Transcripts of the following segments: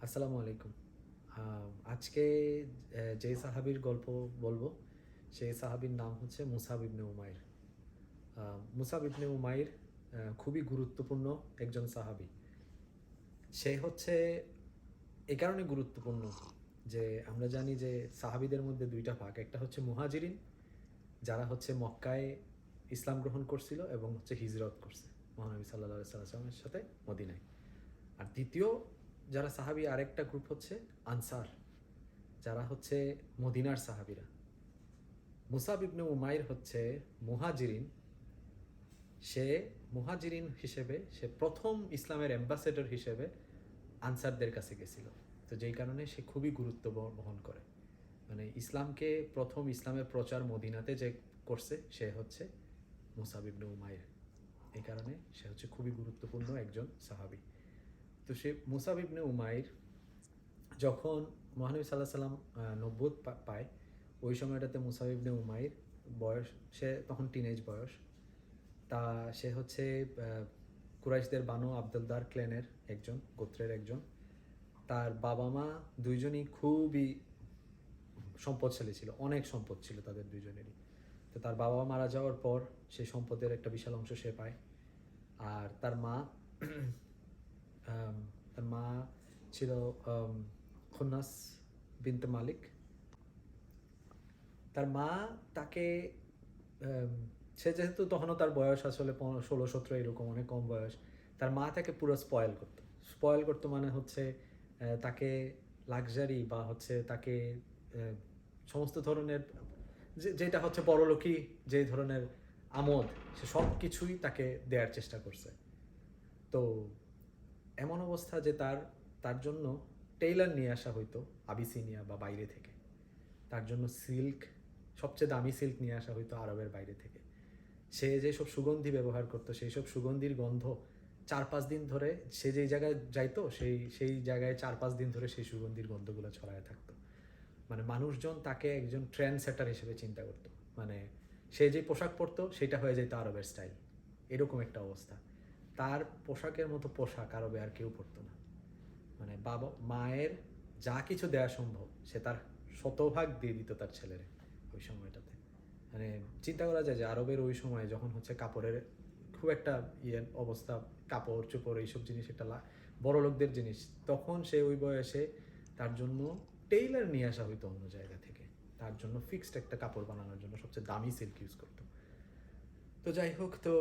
আসসালামু আলাইকুম। আজকে যে সাহাবীর গল্প বলবো, সেই সাহাবীর নাম হচ্ছে মুসাব ইবনে উমাইর। মুসাব ইবনে উমাইর খুবই গুরুত্বপূর্ণ একজন সাহাবী। সে হচ্ছে এ কারণে গুরুত্বপূর্ণ যে আমরা জানি যে সাহাবীদের মধ্যে দুইটা ভাগ। একটা হচ্ছে মুহাজিরিন, যারা হচ্ছে মক্কায় ইসলাম গ্রহণ করছিল এবং হচ্ছে হিজরত করছে মহানবী সাল্লাল্লাহু আলাইহি ওয়াসাল্লামের সাথে মদিনায়। আর দ্বিতীয় যারা সাহাবী, আরেকটা গ্রুপ হচ্ছে আনসার, যারা হচ্ছে মদিনার সাহাবীরা। মুসাব ইবনে উমাইর হচ্ছে মুহাজিরিন। সে মুহাজিরিন হিসেবে সে প্রথম ইসলামের অ্যাম্বাসেডর হিসেবে আনসারদের কাছে গেছিল। তো যেই কারণে সে খুবই গুরুত্ব বহন করে। মানে ইসলামকে প্রথম ইসলামের প্রচার মদিনাতে যে করছে সে হচ্ছে মুসাব ইবনে উমাইর। এই কারণে সে হচ্ছে খুবই গুরুত্বপূর্ণ একজন সাহাবী। তো সে মুসাব ইবনে উমাইর যখন মহানবী সাল্লাহ সাল্লাম নব্বত পায়, ওই সময়টাতে মুসাব ইবনে উমাইর বয়স, সে তখন টিনেজ বয়স। তা সে হচ্ছে কুরাইশদের বানু আবদুলদার ক্লেনের একজন, গোত্রের একজন। তার বাবা মা দুইজনই খুবই সম্পদশালী ছিল, অনেক সম্পদ ছিল তাদের দুইজনেরই। তো তার বাবা মারা যাওয়ার পর সেই সম্পদের একটা বিশাল অংশ সে পায়। আর তার মা তার মা ছিল খুন্নাস বিনতে মালিক। তার মা তাকে সে যেহেতু তখনও তার বয়স আসলে 16-17 এরকম, অনেক কম বয়স। তার মা তাকে পুরো স্পয়েল করতো মানে হচ্ছে তাকে লাক্সারি বা হচ্ছে তাকে সমস্ত ধরনের যেটা হচ্ছে বড়লোকই যে ধরনের আমোদ, সে সব কিছুই তাকে দেওয়ার চেষ্টা করছে। তো এমন অবস্থা যে তার তার জন্য টেইলার নিয়ে আসা হইতো আবিসিনিয়া বা বাইরে থেকে। তার জন্য সিল্ক, সবচেয়ে দামি সিল্ক নিয়ে আসা হইতো আরবের বাইরে থেকে। সে যেসব সুগন্ধি ব্যবহার করতো, সেই সব সুগন্ধির গন্ধ 4-5 দিন ধরে সে যেই জায়গায় যাইতো সেই সেই জায়গায় 4-5 দিন ধরে সেই সুগন্ধির গন্ধগুলো ছড়ায় থাকতো। মানে মানুষজন তাকে একজন ট্রেন্ড সেটার হিসেবে চিন্তা করতো। মানে সে যে পোশাক পরতো সেটা হয়ে যেত আরবের স্টাইল, এরকম একটা অবস্থা। তার পোশাকের মতো পোশাক আরবে আর কেউ পরতো না। মানে বাবা মায়ের যা কিছু দেওয়া সম্ভব সে তার শতভাগ দিয়ে দিত তার ছেলেরে ওই সময়টাতে। মানে চিন্তা করা যায় যে আরবের ওই সময় যখন হচ্ছে কাপড়ের খুব একটা অবস্থা, কাপড় চোপড় এইসব জিনিস একটা বড় লোকদের জিনিস, তখন সে ওই বয়সে তার জন্য টেইলার নিয়ে আসা হইতো অন্য জায়গা থেকে। তার জন্য ফিক্সড একটা কাপড় বানানোর জন্য সবচেয়ে দামি সিল্ক ইউজ করতো। তো যাই হোক, তো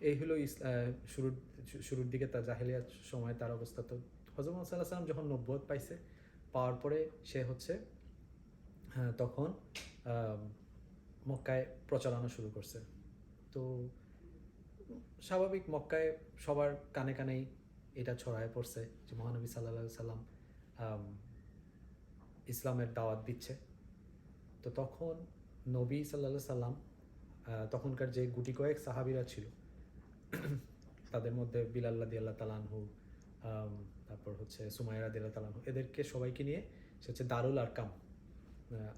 এই হলো শুরুর শুরুর দিকে তার জাহেলিয়াত সময় তার অবস্থা। তো হজরত মুহাম্মদ সাল্লাল্লাহু আলাইহি ওয়াসাল্লাম যখন নবুয়ত পাইছে, পাওয়ার পরে সে হচ্ছে তখন মক্কায় প্রচারণা শুরু করছে। তো স্বাভাবিক মক্কায় সবার কানে কানেই এটা ছড়ায় পড়ছে যে মহানবী সাল্লাল্লাহু আলাইহি সাল্লাম ইসলামের দাওয়াত দিচ্ছে। তো তখন নবী সাল্লাল্লাহু আলাইহি সাল্লাম তখনকার যে গুটি কয়েক সাহাবীরা ছিল, তাদের মধ্যে বিলাল রাদিয়াল্লাহু তাআলা আনহু, তারপর হচ্ছে সুমাইয়া রাদিয়াল্লাহু তাআলা আনহু, এদেরকে সবাইকে নিয়ে সে হচ্ছে দারুল আরকাম,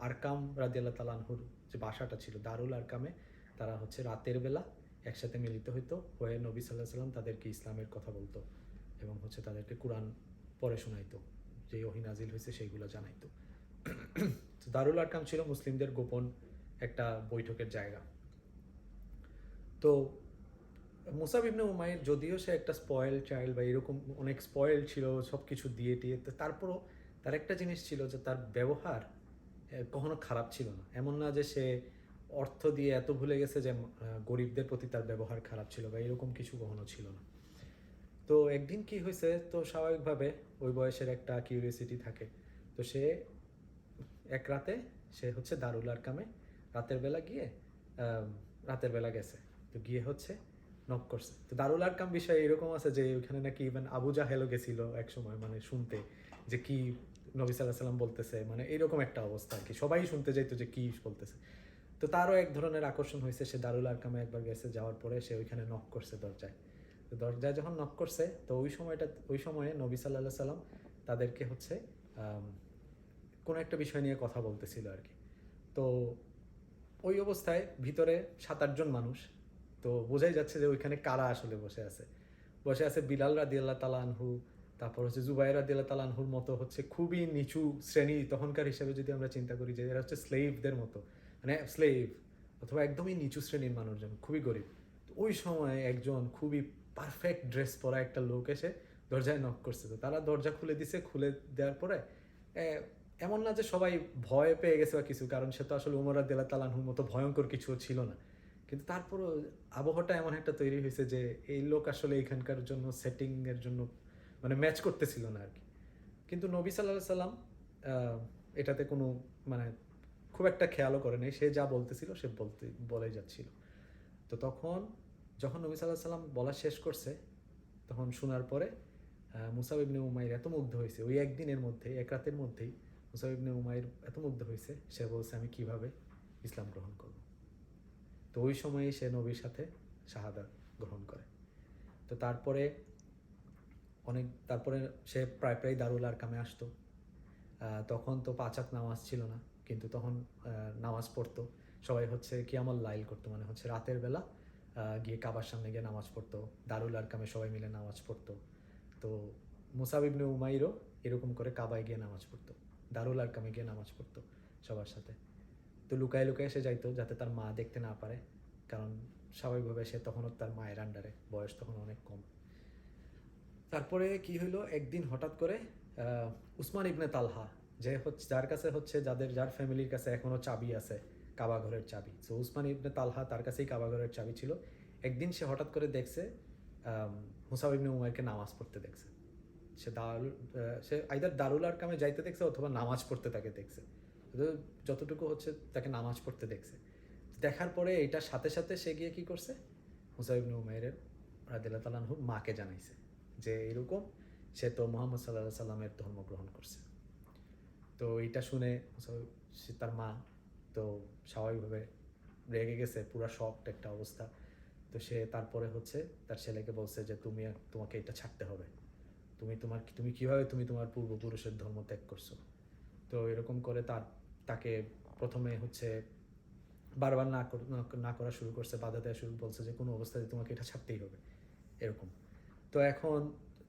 আরকাম রাদিয়াল্লাহু তাআলা আনহুর যে বাসাটা ছিল দারুল আরকামে, তারা হচ্ছে রাতের বেলা একসাথে মিলিত হইতো, হয়ে নবী সাল্লাল্লাহু আলাইহি সাল্লাম তাদেরকে ইসলামের কথা বলতো এবং হচ্ছে তাদেরকে কুরআন পড়ে শোনাইতো, যে ওহী নাজিল হয়েছে সেইগুলো জানাইতো। তো দারুল আরকাম ছিল মুসলিমদের গোপন একটা বৈঠকের জায়গা। তো মুসাব ইবনে উমাইর যদিও সে একটা স্পয়েল চাইল্ড বা এরকম অনেক স্পয়েল ছিল সব কিছু দিয়ে টিয়ে, তারপরও তার একটা জিনিস ছিল যে তার ব্যবহার কখনো খারাপ ছিল না। এমন না যে সে অর্থ দিয়ে এত ভুলে গেছে যে গরিবদের প্রতি তার ব্যবহার খারাপ ছিল বা এরকম কিছু কখনো ছিল না। তো একদিন কি হয়েছে, তো স্বাভাবিকভাবে ওই বয়সের একটা কিউরিয়াসিটি থাকে। তো সে এক রাতে সে হচ্ছে দারুল আরকামে রাতের বেলা গিয়ে রাতের বেলা গেছে। তো গিয়ে হচ্ছে নক করছে। তো দারুল আরকাম বিষয়ে এরকম আছে যে ওইখানে নাকি ইভেন আবু জাহেলও গেছিল এক সময়, মানে শুনতে যে কি নবী সাল্লাহ সাল্লাম বলতেছে, মানে এরকম একটা অবস্থা আর কি, সবাই শুনতে যাইতো যে কি বলতেছে। তো তারও এক ধরনের আকর্ষণ হয়েছে, সে দারুল আরকামে একবার গেছে, যাওয়ার পরে সে ওইখানে নক করছে দরজায়। তো দরজায় যখন নক করছে, তো ওই সময়ে নবী সাল্লাহ সাল্লাম তাদেরকে হচ্ছে কোনো একটা বিষয় নিয়ে কথা বলতেছিল আর কি। তো ওই অবস্থায় ভিতরে 7-8 জন মানুষ, তো বোঝাই যাচ্ছে যে ওইখানে কারা আসলে বসে আছে বিলাল রাদিয়াল্লাহু তাআলা আনহু, তারপর হচ্ছে জুবাইর রাদিয়াল্লাহু তাআলা আনহুর মতো হচ্ছে খুবই নিচু শ্রেণী তখনকার হিসেবে যদি আমরা চিন্তা করি যে এরা হচ্ছে স্লেভদের মতো, মানে স্লেভ অথবা একদমই নিচু শ্রেণীর মানুষজন, খুবই গরিব। তো ওই সময় একজন খুবই পারফেক্ট ড্রেস পরা একটা লোক এসে দরজায় নক করছে। তো তারা দরজা খুলে দিছে, খুলে দেওয়ার পরে এমন না যে সবাই ভয় পেয়ে গেছে বা কিছু, কারণ সে তো আসলে উমর রাদিয়াল্লাহু তাআলা আনহুর মতো ভয়ঙ্কর কিছু ছিল না, কিন্তু তারপরও আবহাওয়াটা এমন একটা তৈরি হয়েছে যে এই লোক আসলে এখানকার জন্য সেটিংয়ের জন্য মানে ম্যাচ করতেছিল না আর কি। কিন্তু নবী সাল্লাল্লাহু আলাইহি সাল্লাম এটাতে কোনো মানে খুব একটা খেয়ালও করে নাই, সে যা বলতেছিল সে বলেই যাচ্ছিল। তো তখন যখন নবী সাল্লাল্লাহু আলাইহি সাল্লাম বলা শেষ করছে, তখন শোনার পরে মুসাব ইবনে উমাইর এত মুগ্ধ হয়েছে, ওই একদিনের মধ্যেই, এক রাতের মধ্যেই মুসাব ইবনে উমাইর এত মুগ্ধ হয়েছে, সে বলছে আমি কিভাবে ইসলাম গ্রহণ করব। তো ওই সময়েই সে নবীর সাথে শাহাদাত গ্রহণ করে। তো তারপরে সে প্রায় প্রায় দারুল আরকামে আসতো। তখন তো ৫ ওয়াক্ত নামাজ ছিল না, কিন্তু তখন নামাজ পড়তো। সবাই হচ্ছে কিয়ামুল লাইল করতো, মানে হচ্ছে রাতের বেলা গিয়ে কাবার সামনে গিয়ে নামাজ পড়তো। দারুল আরকামে সবাই মিলে নামাজ পড়তো। তো মুসাব ইবনে উমাইরও এরকম করে কাবায় গিয়ে নামাজ পড়তো, দারুল আরকামে গিয়ে নামাজ পড়তো সবার সাথে। তো লুকায় লুকায় সে যাইতো যাতে তার মা দেখতে না পারে, কারণ স্বাভাবিকভাবে সে তখনও তার মায়ের আন্ডারে, বয়স তখন অনেক কম। তারপরে কি হইলো, একদিন হঠাৎ করে উসমান ইবনে তালহা, যে হচ্ছে যার কাছে হচ্ছে যার ফ্যামিলির কাছে এখনো চাবি আছে, কাবা ঘরের চাবি, সো উসমান ইবনে তালহা তার কাছেই কাবা ঘরের চাবি ছিল। একদিন সে হঠাৎ করে দেখছে মুসাব ইবনে উমাইরকে নামাজ পড়তে দেখছে। সে আইদার দারুল আরকামে যাইতে দেখছে অথবা নামাজ পড়তে তাকে দেখছে। যতটুকু হচ্ছে তাকে নামাজ পড়তে দেখছে। দেখার পরে এটার সাথে সাথে সে গিয়ে কি করছে, মুসাব ইবনে উমাইরের রাদিয়াল্লাহু তাআলা আনহুর মাকে জানাইছে যে এরকম সে তো মুহাম্মদ সাল্লাল্লাহু আলাইহি সাল্লামের ধর্ম গ্রহণ করছে। তো এইটা শুনে সে তার মা তো স্বাভাবিকভাবে রেগে গেছে, পুরা শকড একটা অবস্থা। তো সে তারপরে হচ্ছে তার ছেলেকে বলছে যে তোমাকে এটা ছাড়তে হবে, তুমি কিভাবে তোমার পূর্বপুরুষের ধর্ম ত্যাগ করছো। তো এরকম করে তাকে প্রথমে হচ্ছে বারবার না করা শুরু করছে, বাধা দেওয়া শুরু, বলছে যে কোনো অবস্থাতে তোমাকে এটা ছাড়তেই হবে এরকম। তো এখন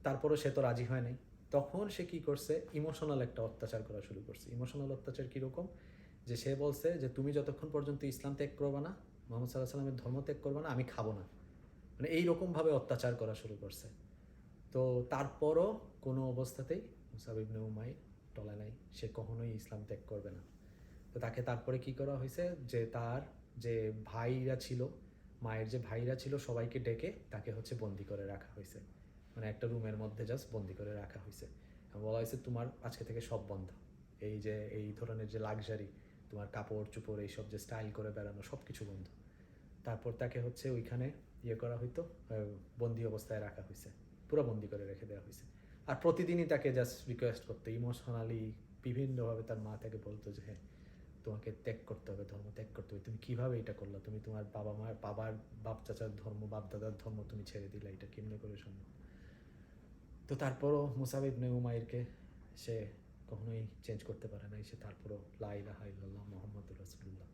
তারপরও সে তো রাজি হয় নাই। তখন সে কি করছে, ইমোশনাল একটা অত্যাচার করা শুরু করছে। ইমোশনাল অত্যাচার কীরকম, যে সে বলছে যে তুমি যতক্ষণ পর্যন্ত ইসলাম ত্যাগ করবে না, মুহাম্মদ সাল্লাল্লাহু আলাইহি সাল্লামের ধর্ম ত্যাগ করবে না, আমি খাবো না, মানে এইরকমভাবে অত্যাচার করা শুরু করছে। তো তারপরও কোনো অবস্থাতেই মুসাব ইবনে উমাইর টলে নাই, সে কখনোই ইসলাম ত্যাগ করবে না। তো তাকে তারপরে কি করা হয়েছে, যে তার যে ভাইরা ছিল, মায়ের যে ভাইরা ছিল, সবাইকে ডেকে তাকে হচ্ছে বন্দি করে রাখা হয়েছে, মানে একটা রুমের মধ্যে জাস্ট বন্দি করে রাখা হয়েছে। বলা হয়েছে তোমার আজকে থেকে সব বন্ধ, এই ধরনের যে লাক্সারি, তোমার কাপড় চোপড় এইসব যে স্টাইল করে বেড়ানো, সব কিছু বন্ধ। তারপর তাকে হচ্ছে ওইখানে করা হইতো, বন্দি অবস্থায় রাখা হয়েছে, পুরো বন্দি করে রেখে দেওয়া হয়েছে। আর প্রতিদিনই তাকে জাস্ট রিকোয়েস্ট করতো ইমোশনালি, বিভিন্নভাবে তার মা তাকে বলতো যে হ্যাঁ তোমাকে ত্যাগ করতে হবে, ধর্ম ত্যাগ করতে হবে, তুমি কীভাবে এটা করলো, তুমি তোমার বাবার বাপ চাচার ধর্ম, বাপ দাদার ধর্ম তুমি ছেড়ে দিলে, এটা কেমনে করে সম্ভব। তো তারপরও মুসাব ইবনে উমাইরকে সে কখনোই চেঞ্জ করতে পারে নাই, সে তারপরও লা ইলাহা ইল্লাল্লাহ মুহাম্মাদুর রাসূলুল্লাহ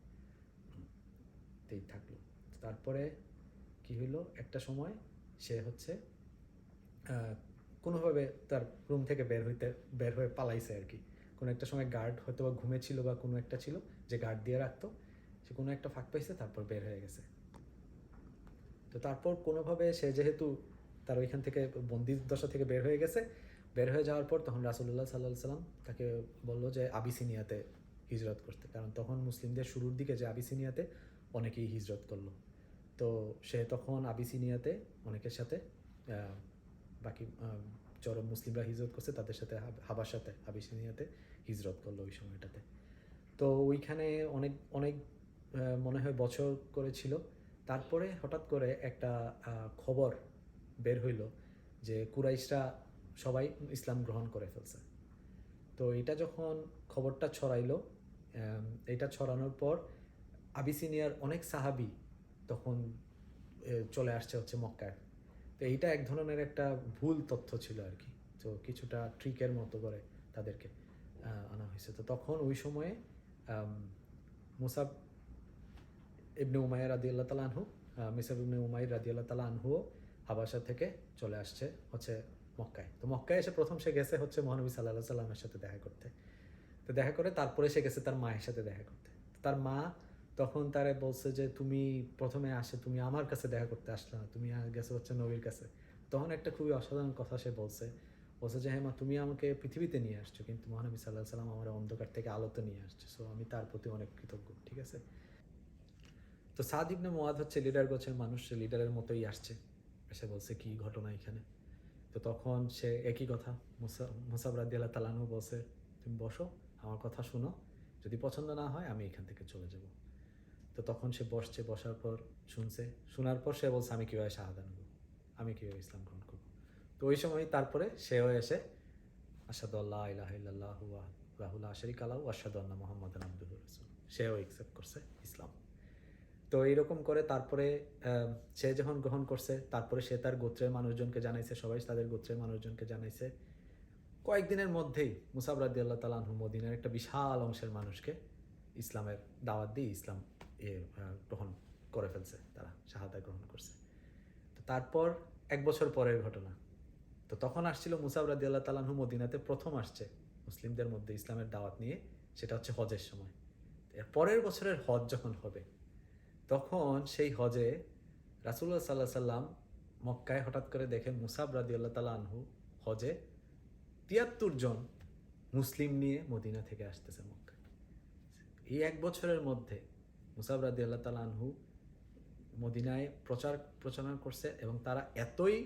তেই থাকলো। তারপরে কি হইলো, একটা সময় সে হচ্ছে কোনোভাবে তার রুম থেকে বের হয়ে পালাইছে আর কি। কোনো একটা সময় গার্ড হয়তো বা ঘুমেছিল বা কোনো একটা ছিল যে গার্ড দিয়ে রাখতো, সে কোনো একটা ফাঁক পাইছে, তারপর বের হয়ে গেছে। তো তারপর কোনোভাবে সে যেহেতু তার ওইখান থেকে বন্দি দশা থেকে বের হয়ে গেছে, বের হয়ে যাওয়ার পর তখন রাসূলুল্লাহ সাল্লাল্লাহু আলাইহি সাল্লাম তাকে বললো যে আবিসিনিয়াতে হিজরত করতে, কারণ তখন মুসলিমদের শুরুর দিকে যে আবিসিনিয়াতে অনেকেই হিজরত করলো। তো সে তখন আবিসিনিয়াতে অনেকের সাথে বাকি চরম মুসলিমরা হিজরত করছে তাদের সাথে হাবাসাতে আবিসিনিয়াতে হিজরত করলো ওই সময়টাতে। তো ওইখানে অনেক অনেক মনে হয় বছর করেছিল। তারপরে হঠাৎ করে একটা খবর বের হইল যে কুরাইশরা সবাই ইসলাম গ্রহণ করে ফেলছে। তো এটা যখন খবরটা ছড়াইলো, এটা ছড়ানোর পর আবিসিনিয়ার অনেক সাহাবি তখন চলে আসছে হচ্ছে মক্কায়। তো এইটা এক ধরনের একটা ভুল তথ্য ছিল আর কি, তো কিছুটা ট্রিকের মতো করে তাদেরকে আনা হয়েছে। তো তখন ওই সময়ে মুসাব ইবনে উমাইর রাদিয়াল্লাহু তাআলা আনহু, মুসাব ইবনে উমাইর রাদিয়াল্লাহু তাআলা আনহুও হাবাসা থেকে চলে আসছে হচ্ছে মক্কায়। তো মক্কায় এসে প্রথম সে গেছে হচ্ছে মহানবী সাল্লাল্লাহু আলাইহি সাল্লামের সাথে দেখা করতে। তো দেখা করে তারপরে সে গেছে তার মায়ের সাথে দেখা করতে। তার মা তখন তারে বলছে যে তুমি প্রথমে তুমি আমার কাছে দেখা করতে আসলে না, তুমি গেছো হচ্ছে নবীর কাছে। তখন একটা খুবই অসাধারণ কথা সে বলছে যে হ্যাঁ মা, তুমি আমাকে পৃথিবীতে নিয়ে আসছো, কিন্তু মহানবী সাল্লাল্লাহু আলাইহি সাল্লাম আমার অন্ধকার থেকে আলোতে নিয়ে আসছে, সো আমি তার প্রতি অনেক কৃতজ্ঞ। ঠিক আছে। তো সাদ ইবনে মুআদ হচ্ছে লিডার গোছের মানুষ, সে লিডারের মতোই আসছে, এসে বলছে কি ঘটনা এখানে। তো তখন সে একই কথা মুসাব রাদিয়াল্লাহু তাআলা আনহু বলছে, তুমি বসো, আমার কথা শুনো, যদি পছন্দ না হয় আমি এখান থেকে চলে যাব। তো তখন সে বসছে, বসার পর শুনছে, শোনার পর সে বলছে আমি কীভাবে শাহাদাত নেব, আমি কীভাবে ইসলাম গ্রহণ করবো। তো ওই সময় তারপরে সেও এসে আশহাদু আল্লা ইলাহা ইল্লাল্লাহু ওয়াহদাহু লা শারীকা লাহু ওয়া আশহাদু আন্না মুহাম্মাদান আবদুহু ওয়া রাসূলুহু, সেও অ্যাকসেপ্ট করছে ইসলাম। তো এইরকম করে তারপরে সে যখন গ্রহণ করছে, তারপরে সে তার গোত্রের মানুষজনকে জানাইছে, সবাই তাদের গোত্রের মানুষজনকে জানাইছে। কয়েকদিনের মধ্যেই মুসাব রাদিয়াল্লাহু তাআলা আনহু মদিনার একটা বিশাল অংশের মানুষকে ইসলামের দাওয়াত দিয়ে ইসলাম গ্রহণ করে ফেলছে, তারা শাহাদাত গ্রহণ করছে। তো তারপর 1 বছর পরের ঘটনা। তো তখন আসছিল মুসাব রাদিয়াল্লাহু তাআলা আনহু মদিনাতে প্রথম আসছে মুসলিমদের মধ্যে ইসলামের দাওয়াত নিয়ে, সেটা হচ্ছে হজের সময়। এর পরের বছরের হজ যখন হবে, তখন সেই হজে রাসূলুল্লাহ সাল্লাল্লাহু আলাইহি সাল্লাম মক্কায় হঠাৎ করে দেখে মুসাব রাদিয়াল্লাহু তাআলা আনহু হজে ৭৩ জন মুসলিম নিয়ে মদিনা থেকে আসতেছে মক্কায়। এই 1 বছরের মধ্যে মুসাব রাদিয়াল্লাহু তাআলা আনহু মদিনায় প্রচারণা করছে, এবং তারা এতই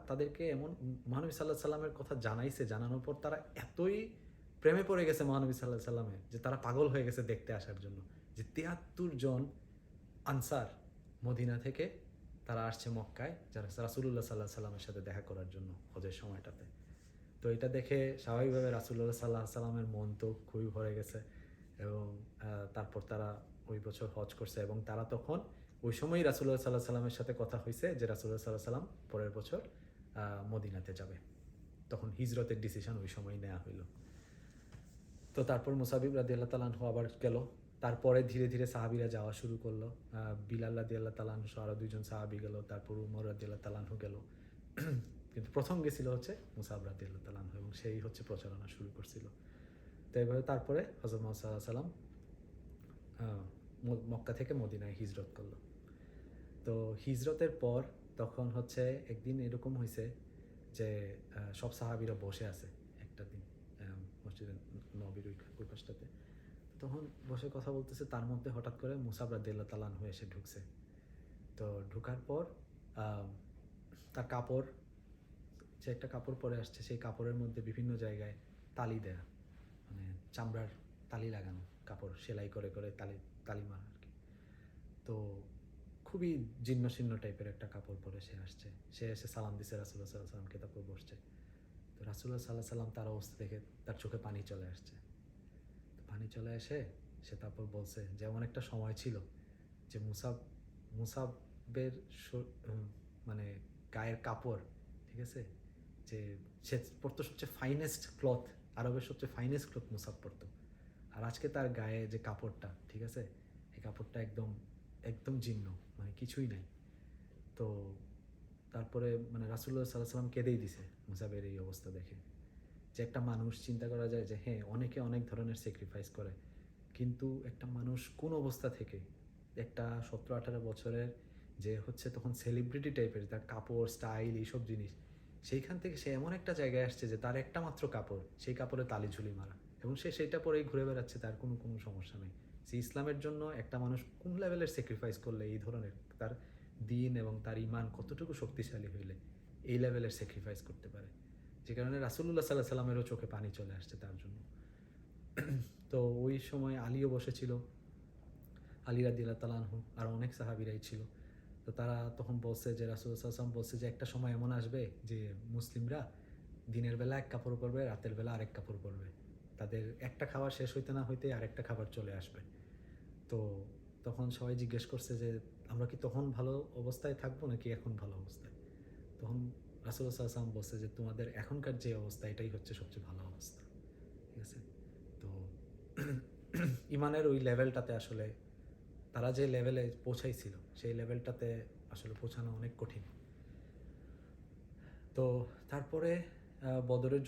তাদেরকে এমন মহানবী সাল্লাল্লাহু আলাইহি সাল্লামের কথা জানাইছে, জানানোর পর তারা এতই প্রেমে পড়ে গেছে মহানবী সাল্লাল্লাহু আলাইহি সাল্লামের, যে তারা পাগল হয়ে গেছে দেখতে আসার জন্য, যে ৭৩ জন আনসার মদিনা থেকে তারা আসছে মক্কায়, যারা রাসূলুল্লাহ সাল্লাল্লাহু আলাইহি সাল্লামের সাথে দেখা করার জন্য হজের সময়টাতে। তো এটা দেখে স্বাভাবিকভাবে রাসূলুল্লাহ সাল্লাল্লাহু আলাইহি সাল্লামের মন তো খুবই ভরে গেছে, এবং তারপর তারা ওই বছর হজ করছে, এবং তারা তখন ওই সময়ই রাসূলুল্লাহ সাল্লাল্লাহু আলাইহি সাল্লামের সাথে কথা হয়েছে যে রাসূলুল্লাহ সাল্লাল্লাহু আলাইহি সাল্লাম পরের বছর মদিনাতে যাবে। তখন হিজরতের ডিসিশন ওই সময় নেওয়া হইল। তো তারপর মুসাব রাদিয়াল্লাহু তাআলা আনহু আবার গেল। তারপরে ধীরে ধীরে সাহাবীরা যাওয়া শুরু করলো। বিলাল রাদিয়াল্লাহু তাআলা আনহু সহ আরও 2 জন সাহাবী গেল, তারপর উমর রাদিয়াল্লাহু তাআলা আনহু গেল। কিন্তু প্রথম গেছিল হচ্ছে মুসাব রাদিয়াল্লাহু তাআলা আনহু, এবং সেই হচ্ছে প্রচারণা শুরু করছিল। তো এইভাবে তারপরে হযরত মুহাম্মদ সাল্লাল্লাহু আলাইহি সাল্লাম মক্কা থেকে মদিনায় হিজরত করলো। তো হিজরতের পর তখন হচ্ছে একদিন এরকম হয়েছে যে সব সাহাবীরা বসে আছে একটা দিন মসজিদে নববীর ওই পাশটাতে। তখন বসে কথা বলতেছে, তার মধ্যে হঠাৎ করে মুসাব রাদিয়াল্লাহু তাআলা আনহু এসে ঢুকছে। তো ঢুকার পর তার কাপড়, যে একটা কাপড় পরে আসছে, সেই কাপড়ের মধ্যে বিভিন্ন জায়গায় তালি দেয়া, মানে চামড়ার তালি লাগানো কাপড়, সেলাই করে করে তালি মারা আর কি। তো খুবই জীর্ণ শীর্ণ টাইপের একটা কাপড় পরে সে আসছে। সে এসে সালাম দিছে রাসূলুল্লাহ সাল্লাল্লাহু আলাইহি সাল্লামকে, তারপর বসছে। তো রাসূলুল্লাহ সাল্লাল্লাহু আলাইহি সাল্লাম তার অবস্থা দেখে তার চোখে পানি চলে আসছে। তো পানি চলে এসে সে তারপর বলছে যে এমন একটা সময় ছিল যে মুসাবের মানে গায়ের কাপড়, ঠিক আছে, যে সে পরতো সবচেয়ে ফাইনেস্ট ক্লথ, আরবের সবচেয়ে ফাইনেস্ট ক্লথ মুসাব পরতো, আর আজকে তার গায়ে যে কাপড়টা, ঠিক আছে, এই কাপড়টা একদম একদম জীর্ণ, মানে কিছুই নাই। তো তারপরে মানে রাসূলুল্লাহ সাল্লাল্লাহু আলাইহি সাল্লাম কেঁদেই দিছে মুসাবের এই অবস্থা দেখে, যে একটা মানুষ, চিন্তা করা যায় যে হ্যাঁ অনেকে অনেক ধরনের স্যাক্রিফাইস করে, কিন্তু একটা মানুষ কোন অবস্থা থেকে, একটা 17-18 বছরের যে হচ্ছে তখন সেলিব্রিটি টাইপের, তার কাপড় স্টাইল এইসব জিনিস, সেইখান থেকে সে এমন একটা জায়গায় আসছে যে তার একটা মাত্র কাপড়, সেই কাপড়ে তালি ঝুলি মারা, এবং সে সেইটা পরেই ঘুরে বেড়াচ্ছে, তার কোনো সমস্যা নেই। সে ইসলামের জন্য একটা মানুষ কোন লেভেলের স্যাক্রিফাইস করলে, এই ধরনের তার দিন এবং তার ঈমান কতটুকু শক্তিশালী হইলে এই লেভেলের স্যাক্রিফাইস করতে পারে, যে কারণে রাসূলুল্লাহ সাল্লাল্লাহু আলাইহি সাল্লামেরও চোখে পানি চলে আসছে তার জন্য। তো ওই সময় আলীও বসেছিল, আলী রাদিয়াল্লাহু তাআলা আনহু, আর অনেক সাহাবীরাই ছিল। তো তারা তখন বলছে যে রাসূলুল্লাহ সাল্লাল্লাহু আলাইহি ওয়াসাল্লাম বলছে যে একটা সময় এমন আসবে যে মুসলিমরা দিনের বেলা এক কাপড় পরবে, রাতের বেলা আরেক কাপড় পরবে, তাদের একটা খাবার শেষ হইতে না হইতে আরেকটা খাবার চলে আসবে। তো তখন সবাই জিজ্ঞেস করছে যে আমরা কি তখন ভালো অবস্থায় থাকবো নাকি এখন ভালো অবস্থায়? তখন রাসূলুল্লাহ সাল্লাল্লাহু আলাইহি ওয়াসাল্লাম বলছে যে তোমাদের এখনকার যে অবস্থা, এটাই হচ্ছে সবচেয়ে ভালো অবস্থা, ঠিক আছে। তো ইমানের ওই লেভেলটাতে আসলে তারা যে লেভেলে পৌঁছাইছিল, সেই লেভেলটাতে আসলে পৌঁছানো অনেক কঠিন। তো তারপরে বদরের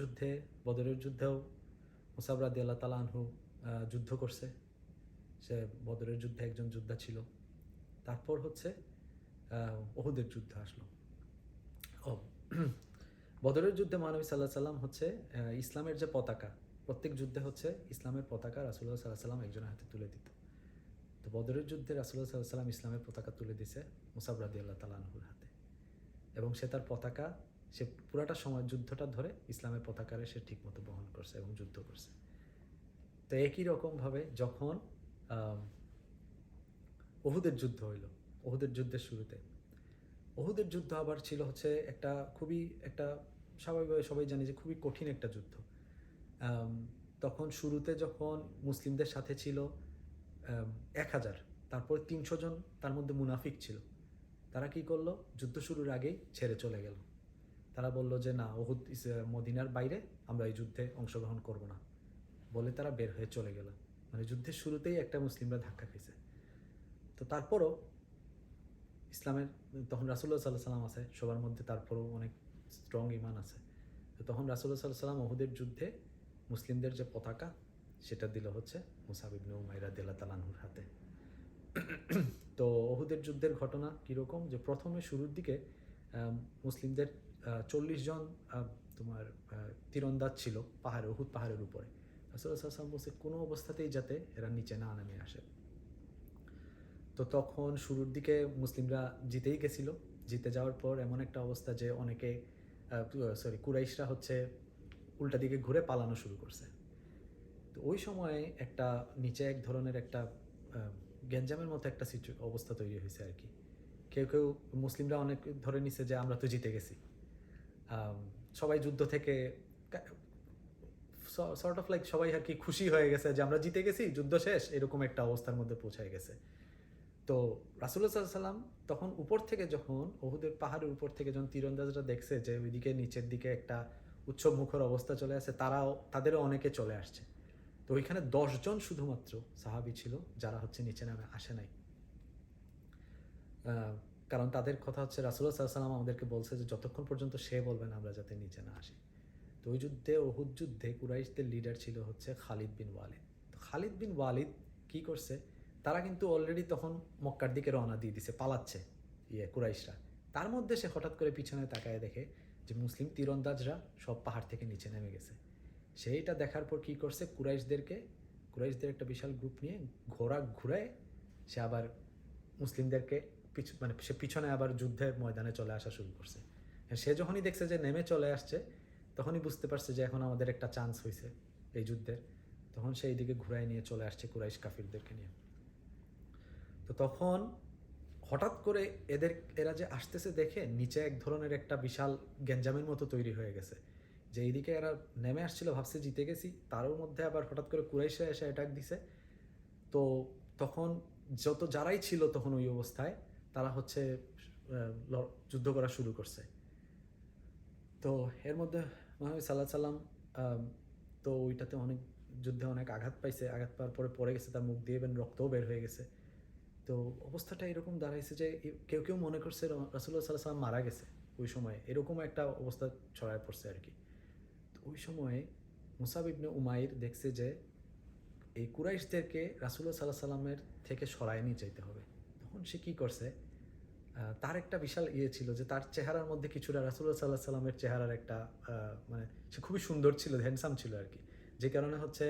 যুদ্ধেও মুসাব রাদিয়াল্লাহু তাআলা আনহু যুদ্ধ করছে। সে বদরের যুদ্ধে একজন যোদ্ধা ছিল। তারপর হচ্ছে উহুদের যুদ্ধ আসলো। ও বদরের যুদ্ধে মহানবী সাল্লাল্লাহু আলাইহি সাল্লাম হচ্ছে ইসলামের যে পতাকা, প্রত্যেক যুদ্ধে হচ্ছে ইসলামের পতাকা রাসূলুল্লাহ সাল্লাল্লাহু আলাইহি সাল্লাম একজনের হাতে তুলে দিত। তো বদরের যুদ্ধে রাসূলুল্লাহ সাল্লাল্লাহু আলাইহি সাল্লাম ইসলামের পতাকা তুলে দিছে মুসাব রাদিয়াল্লাহু তাআলা আনহুর হাতে, এবং সে তার পতাকা সে পুরাটা সময় যুদ্ধটা ধরে ইসলামের পতাকারে সে ঠিকমতো বহন করছে এবং যুদ্ধ করছে। তো একই রকমভাবে যখন উহুদের যুদ্ধ হইল, উহুদের যুদ্ধের শুরুতে, উহুদের যুদ্ধ আবার ছিল হচ্ছে একটা স্বাভাবিকভাবে সবাই জানি যে খুবই কঠিন একটা যুদ্ধ। তখন শুরুতে যখন মুসলিমদের সাথে ছিল 1000, তারপর 300 জন তার মধ্যে মুনাফিক ছিল। তারা কি করলো, যুদ্ধ শুরুর আগেই ছেড়ে চলে গেল। তারা বলল যে না, উহুদ মদিনার বাইরে, আমরা এই যুদ্ধে অংশগ্রহণ করব না বলে তারা বের হয়ে চলে গেল। মানে যুদ্ধের শুরুতেই একটা মুসলিমরা ধাক্কা খেয়েছে। তো তারপরও ইসলামের তখন রাসূলুল্লাহ সাল্লাল্লাহু আলাইহি সাল্লাম আছে সবার মধ্যে, তারপরও অনেক স্ট্রং ঈমান আছে। তো তখন রাসূলুল্লাহ সাল্লাল্লাহু আলাইহি সাল্লাম উহুদের যুদ্ধে মুসলিমদের যে পতাকা সেটা দিল হচ্ছে মুসআব ইবনে উমাইর রাদিয়াল্লাহু তাআলা আনহুর হাতে। তো উহুদের যুদ্ধের ঘটনা কীরকম, যে প্রথমে শুরুর দিকে মুসলিমদের 40 জন তোমার তীরন্দাজ ছিল উহুদ পাহাড়ের উপরে। রাসূলুল্লাহ সাল্লাল্লাহু আলাইহি ওয়াসাল্লাম বলছে কোনো অবস্থাতেই যাতে এরা নিচে না নেমে আসে। তো তখন শুরুর দিকে মুসলিমরা জিতেই গেছিল। জিতে যাওয়ার পর এমন একটা অবস্থা যে অনেকে কুরাইশরা হচ্ছে উল্টা দিকে ঘুরে পালানো শুরু করছে। তো ওই সময়ে একটা নিচে এক ধরনের একটা গ্যাঞ্জামের মতো একটা অবস্থা তৈরি হয়েছে আর কি। কেউ কেউ মুসলিমরা অনেক ধরে নিছে যে আমরা তো জিতে গেছি। সবাই যুদ্ধ থেকে সর্ট অফ লাইক সবাই আর কি খুশি হয়ে গেছে যে আমরা জিতে গেছি, যুদ্ধ শেষ, এরকম একটা অবস্থার মধ্যে পৌঁছায় গেছে। তো রাসূলুল্লাহ সাল্লাল্লাহু আলাইহি সাল্লাম তখন উপর থেকে, যখন উহুদের পাহাড়ের উপর থেকে যখন তীরন্দাজরা দেখছে যে ওইদিকে নিচের দিকে একটা উৎসব মুখর অবস্থা চলে আসে, তাদেরও অনেকে চলে আসছে। তো ওইখানে 10 জন শুধুমাত্র সাহাবী ছিল যারা হচ্ছে নিচে নামে আসে নাই। কারণ তাদের কথা হচ্ছে রাসূলুল্লাহ সাল্লাল্লাহু আলাইহি সাল্লাম আমাদেরকে বলছে যে যতক্ষণ পর্যন্ত সে বলবেন আমরা যাতে নিচে না আসি। তো ওই যুদ্ধে, উহুদ যুদ্ধে কুরাইশদের লিডার ছিল হচ্ছে খালিদ বিন ওয়ালিদ। তো খালিদ বিন ওয়ালিদ কি করছে, তারা কিন্তু অলরেডি তখন মক্কার দিকে রওনা দিয়ে দিছে, পালাচ্ছে কুরাইশরা। তার মধ্যে সে হঠাৎ করে পিছনে তাকায় দেখে যে মুসলিম তীরন্দাজরা সব পাহাড় থেকে নিচে নেমে গেছে। সেইটা দেখার পর কি করছে, কুরাইশদের একটা বিশাল গ্রুপ নিয়ে ঘোরায় সে আবার মুসলিমদেরকে সে পিছনে আবার যুদ্ধের ময়দানে চলে আসা শুরু করছে। সে যখনই দেখছে যে নেমে চলে আসছে, তখনই বুঝতে পারছে যে এখন আমাদের একটা চান্স হয়েছে এই যুদ্ধের। তখন সে এইদিকে ঘুরায় নিয়ে চলে আসছে কুরাইশ কাফিরদেরকে নিয়ে। তো তখন হঠাৎ করে এরা যে আসতেছে দেখে নিচে এক ধরনের একটা বিশাল গ্যাঞ্জামের মতো তৈরি হয়ে গেছে, যে এইদিকে এরা নেমে আসছিল, ভাবছে জিতে গেছি, তারও মধ্যে আবার হঠাৎ করে কুরাইশরা এসে অ্যাটাক দিছে। তো তখন যারাই ছিল তখন ওই অবস্থায়, তারা হচ্ছে যুদ্ধ করা শুরু করছে। তো এর মধ্যে মহানবী সাল্লাল্লাহু আলাইহি সাল্লাম তো ওইটাতে যুদ্ধে অনেক আঘাত পাইছে। আঘাত পাওয়ার পরে পড়ে গেছে, তার মুখ দিয়ে রক্তও বের হয়ে গেছে। তো অবস্থাটা এরকম দাঁড়াইছে যে কেউ কেউ মনে করছে রাসূলুল্লাহ সাল্লাল্লাহু আলাইহি সাল্লাম মারা গেছে ওই সময়ে, এরকম একটা অবস্থা ছড়ায় পড়ছে আর কি। তো ওই সময়ে মুসাব ইবনে উমাইর দেখছে যে এই কুরাইশদেরকে রাসূলুল্লাহ সাল্লাল্লাহু আলাইহি সাল্লামের থেকে সরায় নিয়ে যেতে হবে। তখন সে কি করছে, তার একটা বিশাল ছিল যে তার চেহারার মধ্যে কিছুটা রাসূলুল্লাহ সাল্লাল্লাহু আলাইহি সাল্লামের চেহারার একটা মানে সে খুবই সুন্দর ছিল, হ্যান্ডসাম ছিল আর কি। যে কারণে হচ্ছে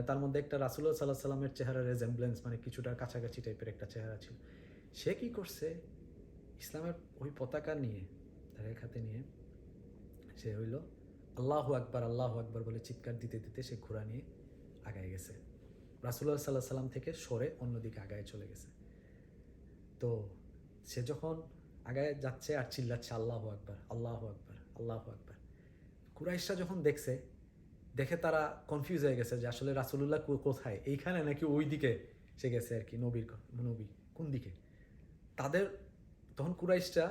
তার মধ্যে একটা রাসূলুল্লাহ সাল্লাল্লাহু আলাইহি সাল্লামের চেহারার রেজেম্বলেন্স, মানে কিছুটা কাছাকাছি টাইপের একটা চেহারা ছিল। সে কি করছে, ইসলামের ওই পতাকা নিয়ে, তার এক হাতে নিয়ে সে হইল আল্লাহু আকবার আল্লাহু আকবার বলে চিৎকার দিতে দিতে সে ঘোড়া নিয়ে আগায় গেছে। রাসূলুল্লাহ সাল্লাল্লাহু আলাইহি সাল্লাম থেকে সরে অন্যদিকে আগায় চলে গেছে। তো সে যখন আগায় যাচ্ছে আর চিল্লাচ্ছে আল্লাহু আকবার আল্লাহু আকবার আল্লাহু আকবার, কুরাইশরা যখন দেখে তারা কনফিউজ হয়ে গেছে যে আসলে রাসূলুল্লাহ কোথায়, এইখানে নাকি ওই দিকে সে গেছে আর কি, নবী কোন দিকে। তাদের তখন কুরাইশরা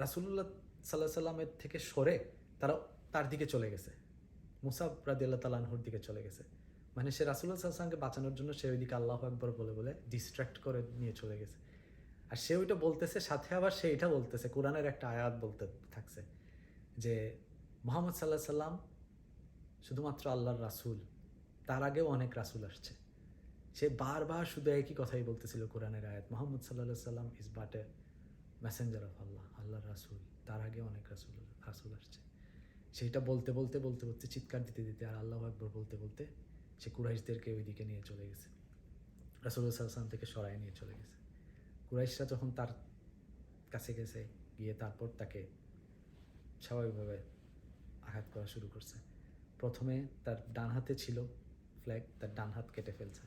রাসূলুল্লাহ সাল্লাল্লাহু আলাইহি সাল্লামের থেকে সরে তারা তার দিকে চলে গেছে, মুসাব রাদিয়াল্লাহু তাআলা আনহুর দিকে চলে গেছে। মানে সে রাসূলুল্লাহ সাল্লাল্লাহু আলাইহি সাল্লামকে বাঁচানোর জন্য সে ওইদিকে আল্লাহু আকবার বলে ডিস্ট্র্যাক্ট করে নিয়ে চলে গেছে। আর সে ওইটা বলতেছে, সাথে আবার সে এটা বলতেছে, কোরআনের একটা আয়াত বলতে থাকছে যে মুহাম্মদ সাল্লাল্লাহু আলাইহি সাল্লাম শুধুমাত্র আল্লাহর রাসূল, তার আগেও অনেক রাসূল আসছে। সে বারবার শুধু একই কথাই বলতেছিল কোরআনের আয়াত, মুহাম্মদ সাল্লাল্লাহু আলাইহি সাল্লাম is but a messenger of Allah, আল্লাহর রাসূল, তার আগে অনেক রাসূল আসছে। সেইটা বলতে বলতে বলতে বলতে চিৎকার দিতে দিতে আর আল্লাহু আকবার বলতে বলতে সে কুরাইশদেরকে ওইদিকে নিয়ে চলে গেছে, রাসূলুল্লাহ সাল্লাল্লাহু আলাইহি ওয়াসাল্লাম থেকে সরায় নিয়ে চলে গেছে। কুরাইশরা যখন তার কাছে গেছে, গিয়ে তারপর তাকে স্বাভাবিকভাবে আঘাত করা শুরু করছে। প্রথমে তার ডান হাতে ছিল ফ্ল্যাগ, তার ডান হাত কেটে ফেলছে।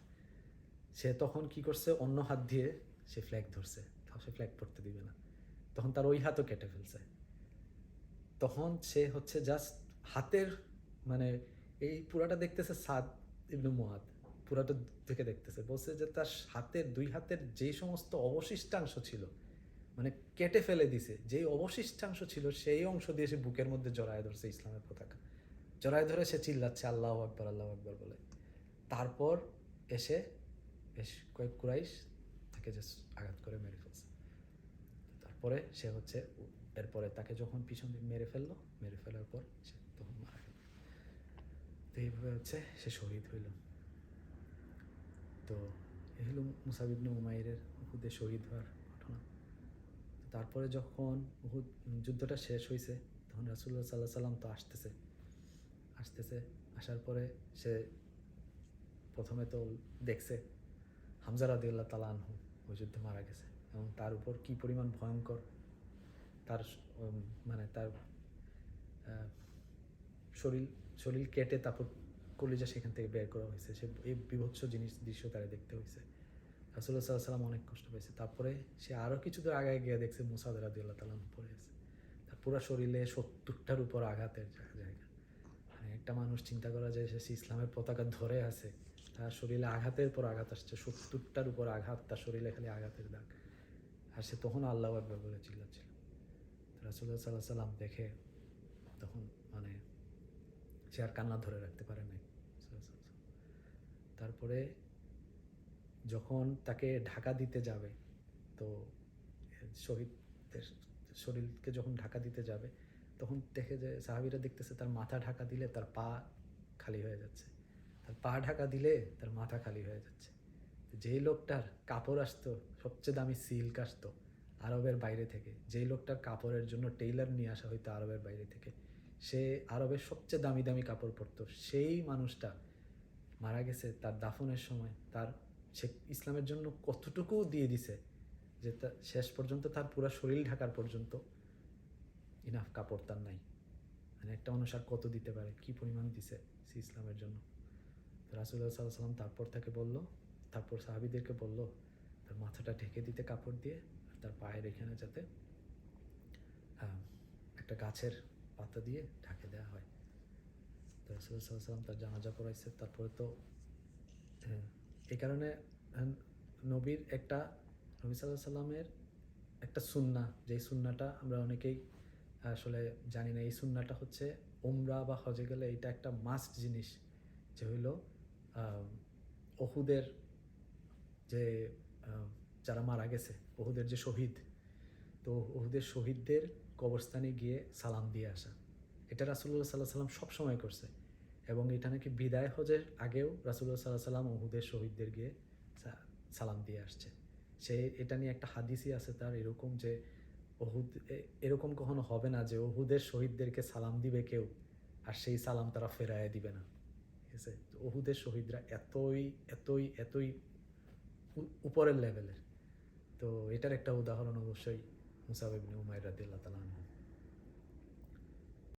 সে তখন কি করছে, অন্য হাত দিয়ে সে ফ্ল্যাগ ধরছে, সে ফ্ল্যাগ পড়তে দিবে না। তখন তার ওই হাতও কেটে ফেলছে। তখন সে হচ্ছে জাস্ট হাতের মানে এই পুরাটা দেখতেছে সাদ ইবনে মুআদ, পুরাটা থেকে দেখতেছে, বলছে যে তার হাতের দুই হাতের যেই সমস্ত অবশিষ্টাংশ ছিল মানে কেটে ফেলে দিছে, যেই অবশিষ্টাংশ ছিল সেই অংশ দিয়ে সে বুকের মধ্যে জড়ায় ধরছে ইসলামের পতাকা, জড়ায় ধরে সে চিল্লাচ্ছে আল্লাহু আকবার আল্লাহু আকবার বলে। তারপর এসে বেশ কয়েক কুরাইশ তাকে যে আঘাত করে মেরে ফেলছে। তারপরে সে হচ্ছে এরপরে তাকে যখন পিছন দিকে মেরে ফেলার পর সে তখন মারা গেল। তো এইভাবে হচ্ছে সে শহীদ হইল। তো এ হলো মুসাব ইবনে উমাইরের উহুদে শহীদ হওয়ার ঘটনা। তারপরে যখন উহুদ যুদ্ধটা শেষ হয়েছে তখন রাসূলুল্লাহ সাল্লাল্লাহু আলাইহি সাল্লাম তো আসতেছে। আসার পরে সে প্রথমে তো দেখছে হামজা রাদিয়াল্লাহু তাআলা আনহু ওই যুদ্ধে মারা গেছে, এবং তার উপর কি পরিমাণ ভয়ঙ্কর, তার মানে তার শরীর কেটে তারপর কলিজা সেখান থেকে বের করা হয়েছে। সে এই বিভৎস দৃশ্য তারা দেখতে হয়েছে। রাসূলুল্লাহ সাল্লাল্লাহু আলাইহি সাল্লাম অনেক কষ্ট পেয়েছে। তারপরে সে আরও কিছু দূর আগে গিয়ে দেখছে মুসা রাদিয়াল্লাহু তাআলা পড়ে আছে, তার পুরো শরীরে 70টার উপর আঘাতের জায়গা। মানে একটা মানুষ চিন্তা করা যায় সে ইসলামের পতাকা ধরে আছে, তার শরীরে আঘাতের পর আঘাত আসছে, 70টার উপর আঘাত, তার শরীরে খালি আঘাতের দাগ, আর সে তখন আল্লাহু আকবার বলে চিল্লাচ্ছিল। রাসূলুল্লাহ সাল্লাল্লাহু আলাইহি সাল্লাম দেখে তখন মানে সে আর কান্না ধরে রাখতে পারে নাই। তারপরে যখন তাকে ঢাকা দিতে যাবে, তো শহীদদের শরীরকে যখন ঢাকা দিতে যাবে তখন দেখে যে সাহাবীরা দেখতেছে তার মাথা ঢাকা দিলে তার পা খালি হয়ে যাচ্ছে, তার পা ঢাকা দিলে তার মাথা খালি হয়ে যাচ্ছে। যেই লোকটার কাপড় আসতো, সবচেয়ে দামি সিল্ক আসতো আরবের বাইরে থেকে, যেই লোকটার কাপড়ের জন্য টেইলার নিয়ে আসা হইতো আরবের বাইরে থেকে, সে আরবের সবচেয়ে দামি দামি কাপড় পরতো, সেই মানুষটা মারা গেছে। তার দাফনের সময় সে ইসলামের জন্য কতটুকু দিয়ে দিছে যে শেষ পর্যন্ত তার পুরো শরীর ঢাকার পর্যন্ত ইনাফ কাপড় তার নাই। মানে একটা মানুষ আর কত দিতে পারে, কি পরিমাণ দিছে সে ইসলামের জন্য। রাসূলুল্লাহ সাল্লাল্লাহু আলাইহি সাল্লাম তারপর সাহাবীদেরকে বলল তার মাথাটা ঢেকে দিতে কাপড় দিয়ে, আর তার পায়ের এখানে যাতে একটা গাছের পাতা দিয়ে ঢাকে দেওয়া হয়। তো রাসূলুল্লাহ সাল্লাল্লাহু আলাইহি সাল্লাম তার জানাজা পড়াইছে। তারপরে তো এই কারণে নবী সাল্লাল্লাহু আলাইহি সাল্লামের একটা সুন্নাহ, যেই সুন্নাহটা আমরা অনেকেই আসলে জানি না, এই সুন্নাহটা হচ্ছে উমরা বা হজে গেলে এটা একটা মাস্ট জিনিস, যে হইল উহুদের যে যারা মারা গেছে, উহুদের যে শহীদ, তো উহুদের শহীদদের কবরস্থানে গিয়ে সালাম দিয়ে আসা। এটা রাসূলুল্লাহ সাল্লাল্লাহু আলাইহি সাল্লাম সবসময় করছে, এবং এটা নাকি বিদায় হজের আগেও রাসূলুল্লাহ সাল্লাল্লাহু আলাইহি সাল্লাম উহুদের শহীদদের গিয়ে সালাম দিয়ে আসছে। এটা নিয়ে একটা হাদিসই আছে তার এরকম, যে এরকম কখনো হবে না যে উহুদের শহীদদেরকে সালাম দিবে কেউ আর সেই সালাম তারা ফেরায় দিবে না। ঠিক আছে, উহুদের শহীদরা এতই এতই এতই উপরের লেভেলের। তো এটার একটা উদাহরণ অবশ্যই মুসাব ইবনে উমাইর রাদিয়াল্লাহু তাআলা আনহু।